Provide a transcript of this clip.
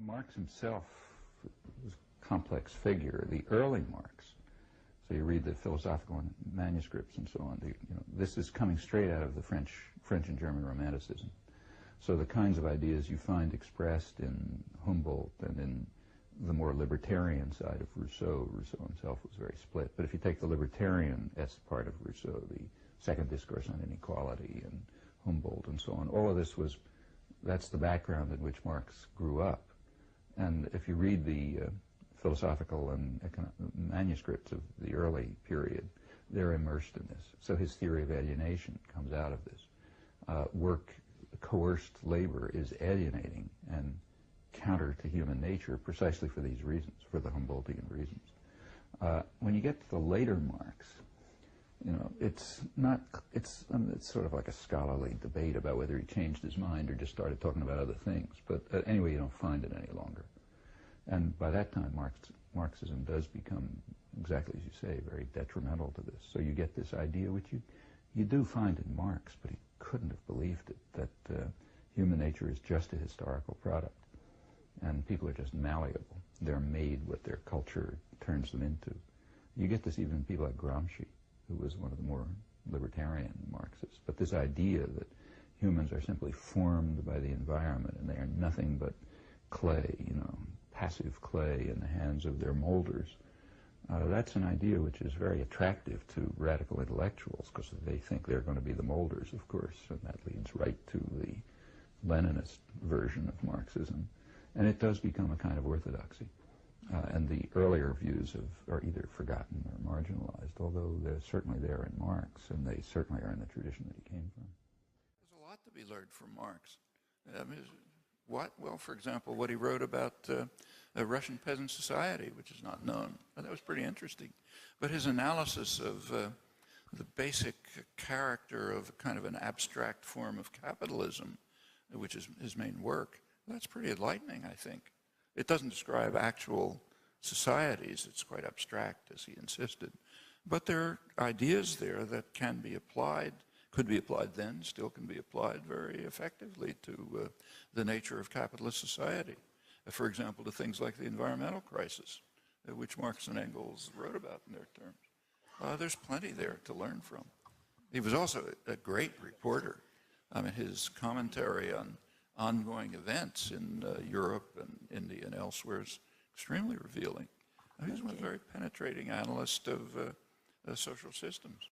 Marx himself was a complex figure. The early Marx, so you read the philosophical manuscripts and so on, this is coming straight out of the French and German Romanticism. So the kinds of ideas you find expressed in Humboldt and in the more libertarian side of Rousseau himself was very split. But if you take the libertarian part of Rousseau, the second discourse on inequality and Humboldt and so on, all of this that's the background in which Marx grew up. And if you read the philosophical and manuscripts of the early period, they're immersed in this. So his theory of alienation comes out of this. Coerced labor is alienating and counter to human nature precisely for these reasons, for the Humboldtian reasons. When you get to the later Marx, it's sort of like a scholarly debate about whether he changed his mind or just started talking about other things. But anyway, you don't find it any longer. And by that time, Marxism does become, exactly as you say, very detrimental to this. So you get this idea, which you do find in Marx, but he couldn't have believed it, that human nature is just a historical product. And people are just malleable. They're made what their culture turns them into. You get this even in people like Gramsci, who was one of the more libertarian Marxists. But this idea that humans are simply formed by the environment and they are nothing but clay, passive clay in the hands of their molders, that's an idea which is very attractive to radical intellectuals because they think they're going to be the molders, of course, and that leads right to the Leninist version of Marxism. And it does become a kind of orthodoxy. And the earlier views are either forgotten or marginalized, although they're certainly there in Marx, and they certainly are in the tradition that he came from. There's a lot to be learned from Marx. What? Well, for example, what he wrote about a Russian peasant society, which is not known. That was pretty interesting. But his analysis of the basic character of kind of an abstract form of capitalism, which is his main work, that's pretty enlightening, I think. It doesn't describe actual societies. It's quite abstract, as he insisted. But there are ideas there that can be applied, could be applied then, still can be applied very effectively to the nature of capitalist society. For example, to things like the environmental crisis, which Marx and Engels wrote about in their terms. There's plenty there to learn from. He was also a great reporter. I mean, his commentary on ongoing events in Europe and India and elsewhere is extremely revealing. He was a very penetrating analyst of social systems.